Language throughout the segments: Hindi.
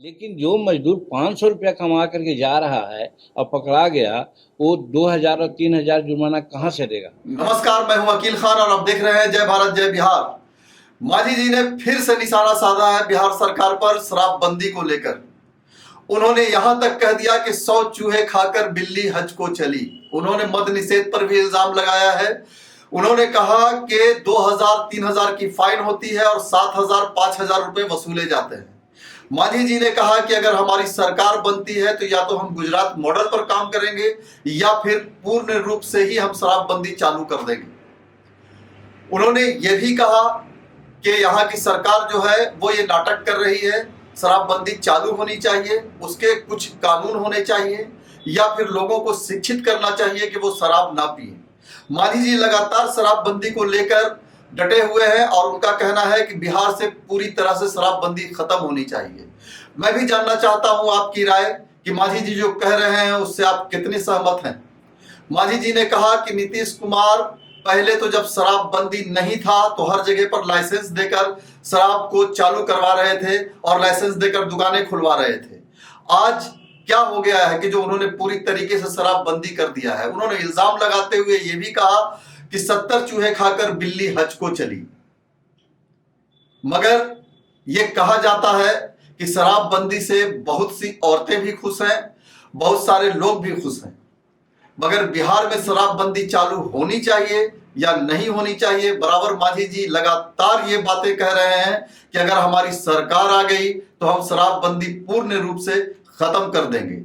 लेकिन जो मजदूर 500 रुपया कमा करके जा रहा है और पकड़ा गया, वो 2000 और 3000 जुर्माना कहाँ से देगा। नमस्कार, मैं हूं वकील खान और आप देख रहे हैं जय भारत जय बिहार। मांझी जी ने फिर से निशाना साधा है बिहार सरकार पर शराबबंदी को लेकर। उन्होंने यहां तक कह दिया कि 100 चूहे खाकर बिल्ली हज को चली। उन्होंने मद निषेध पर भी इल्जाम लगाया है। उन्होंने कहा कि 2000-3000 की फाइन होती है और 7000-5000 रुपए वसूले जाते हैं। मांझी जी ने कहा कि अगर हमारी सरकार बनती है तो या तो हम गुजरात मॉडल पर काम करेंगे या फिर पूर्ण रूप से ही हम शराबबंदी चालू कर देंगे। उन्होंने यह भी कहा कि यहाँ की सरकार जो है वो ये नाटक कर रही है, शराबबंदी चालू होनी चाहिए, उसके कुछ कानून होने चाहिए या फिर लोगों को शिक्षित करना चाहिए कि वो शराब ना पिए। मांझी जी लगातार शराबबंदी को लेकर डटे हुए हैं और उनका कहना है कि बिहार से पूरी तरह से शराबबंदी खत्म होनी चाहिए। मैं भी जानना चाहता हूं आपकी राय कि मांझी जी जो कह रहे हैं उससे आप कितने सहमत हैं। मांझी जी ने कहा कि नीतीश कुमार पहले तो जब शराबबंदी नहीं था तो हर जगह पर लाइसेंस देकर शराब को चालू करवा रहे थे और लाइसेंस देकर दुकानें खुलवा रहे थे। आज क्या हो गया है कि जो उन्होंने पूरी तरीके से शराबबंदी कर दिया है। उन्होंने इल्जाम लगाते हुए यह भी कहा कि 70 चूहे खाकर बिल्ली हज को चली। मगर यह कहा जाता है कि शराबबंदी से बहुत सी औरतें भी खुश हैं, बहुत सारे लोग भी खुश हैं। मगर बिहार में शराबबंदी चालू होनी चाहिए या नहीं होनी चाहिए, बराबर मांझी जी लगातार ये बातें कह रहे हैं कि अगर हमारी सरकार आ गई तो हम शराबबंदी पूर्ण रूप से खत्म कर देंगे।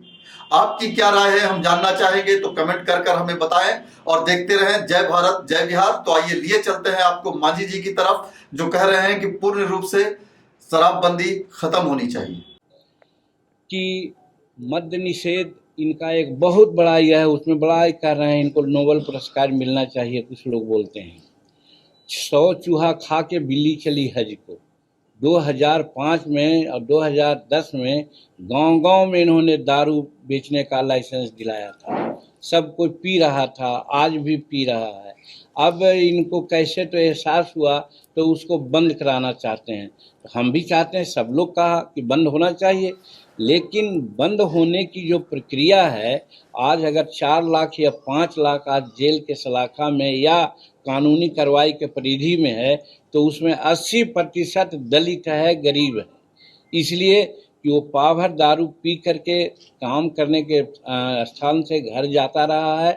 आपकी क्या राय है, हम जानना चाहेंगे, तो कमेंट कर हमें बताएं और देखते रहें जय भारत जय बिहार। तो आइए लिए चलते हैं आपको मांझी जी की तरफ, जो कह रहे हैं कि पूर्ण रूप से शराबबंदी खत्म होनी चाहिए। कि मद्य निषेध इनका एक बहुत बड़ा यह है, उसमें बड़ा कर रहे हैं, इनको नोबेल पुरस्कार मिलना चाहिए। कुछ लोग बोलते हैं 100 चूहा खा के बिल्ली चली हज को। 2005 में और 2010 में गांव-गांव में इन्होंने दारू बेचने का लाइसेंस दिलाया था। सब कोई पी रहा था, आज भी पी रहा है। अब इनको कैसे तो एहसास हुआ तो उसको बंद कराना चाहते हैं। तो हम भी चाहते हैं, सब लोग कहा कि बंद होना चाहिए, लेकिन बंद होने की जो प्रक्रिया है, आज अगर 4 लाख या 5 लाख आज जेल के सलाखा में या कानूनी कार्रवाई के परिधि में है, तो उसमें 80% दलित है, गरीब है। इसलिए कि वो पाव भर दारू पी करके काम करने के स्थान से घर जाता रहा है।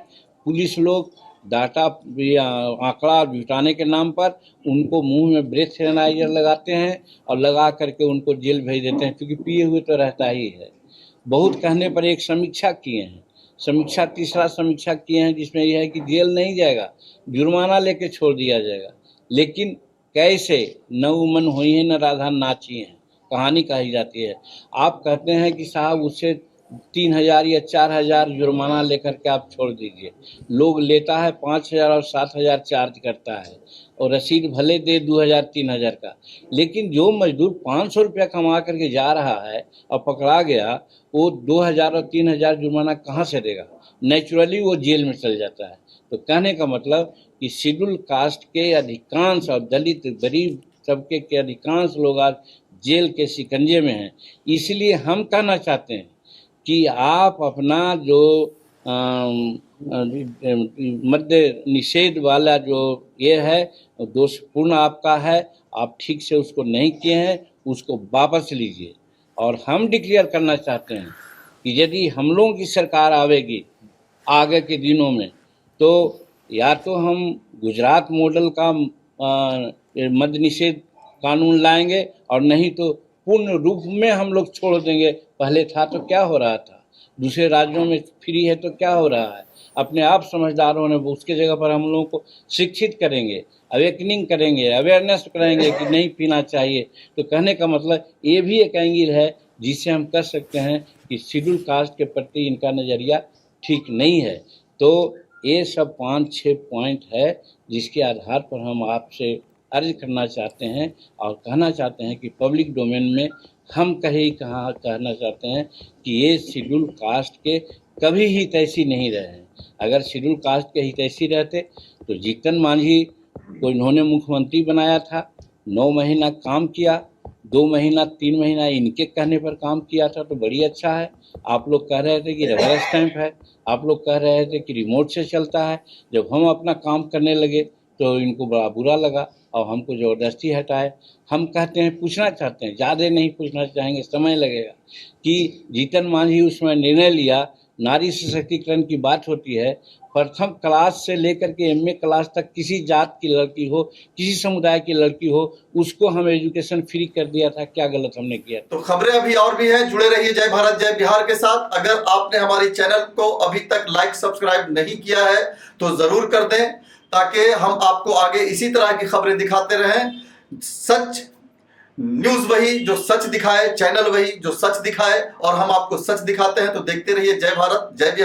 पुलिस लोग डाटा आंकड़ा जुटाने के नाम पर उनको मुंह में ब्रेथ एनालाइजर लगाते हैं और लगा करके उनको जेल भेज देते हैं, क्योंकि पिए हुए तो रहता ही है। बहुत कहने पर एक समीक्षा किए हैं, तीसरा समीक्षा किए हैं, जिसमें यह है कि जेल नहीं जाएगा, जुर्माना लेके छोड़ दिया जाएगा। लेकिन कैसे, न मन हुई है न राधा नाची है, कहानी कही जाती है। आप कहते हैं कि साहब उससे 3000 या 4000 जुर्माना लेकर के आप छोड़ दीजिए। लोग लेता है 5000 और 7000 चार्ज करता है और रसीद भले दे 2000-3000 का, लेकिन जो मजदूर 500 रुपया कमा करके जा रहा है और पकड़ा गया, वो 2000 और 3000 जुर्माना कहाँ से देगा। नेचुरली वो जेल में चल जाता है। तो कहने का मतलब कि शेड्यूल कास्ट के अधिकांश और दलित गरीब तबके के अधिकांश लोग आज जेल के शिकंजे में हैं। इसलिए हम कहना चाहते हैं कि आप अपना जो मद्य निषेध वाला जो ये है, दोषपूर्ण आपका है, आप ठीक से उसको नहीं किए हैं, उसको वापस लीजिए। और हम डिक्लेयर करना चाहते हैं कि यदि हम लोगों की सरकार आवेगी आगे के दिनों में, तो या तो हम गुजरात मॉडल का मद्य निषेध कानून लाएंगे और नहीं तो पूर्ण रूप में हम लोग छोड़ देंगे। पहले था तो क्या हो रहा था, दूसरे राज्यों में फ्री है तो क्या हो रहा है। अपने आप समझदार होने, उसके जगह पर हम लोगों को शिक्षित करेंगे, अवेकनिंग करेंगे, अवेयरनेस करेंगे कि नहीं पीना चाहिए। तो कहने का मतलब ये भी एक एंगल है जिससे हम कह सकते हैं कि शेड्यूल कास्ट के प्रति इनका नज़रिया ठीक नहीं है। तो ये सब 5-6 पॉइंट है जिसके आधार पर हम आपसे अर्ज करना चाहते हैं और कहना चाहते हैं कि पब्लिक डोमेन में हम कहना चाहते हैं कि ये शेड्यूल कास्ट के कभी ही तैसी नहीं रहे हैं। अगर शेड्यूल कास्ट के हितैषी रहते तो जीतन मांझी को इन्होंने मुख्यमंत्री बनाया था, 9 महीना काम किया, 2 महीना 3 महीना इनके कहने पर काम किया था, तो बड़ी अच्छा है। आप लोग कह रहे थे कि रबर स्टैंप है, आप लोग कह रहे थे कि रिमोट से चलता है। जब हम अपना काम करने लगे तो इनको बड़ा बुरा लगा और हमको ज़बरदस्ती हटाए। हम कहते हैं, पूछना चाहते हैं, ज़्यादा नहीं पूछना चाहेंगे, समय लगेगा, कि जीतन मांझी उसमें निर्णय लिया, नारी सशक्तिकरण की बात होती है, प्रथम क्लास से लेकर के एमए क्लास तक किसी जात की लड़की हो, किसी समुदाय की लड़की हो, उसको हम एजुकेशन फ्री कर दिया था। क्या गलत हमने किया? तो खबरें अभी और भी हैं, जुड़े रहिए जय भारत जय बिहार के साथ। अगर आपने हमारी चैनल को अभी तक लाइक सब्सक्राइब नहीं किया है तो जरूर कर दें, ताकि हम आपको आगे इसी तरह की खबरें दिखाते रहें। सच न्यूज वही जो सच दिखाए, चैनल वही जो सच दिखाए, और हम आपको सच दिखाते हैं। तो देखते रहिए जय भारत जय बिहार।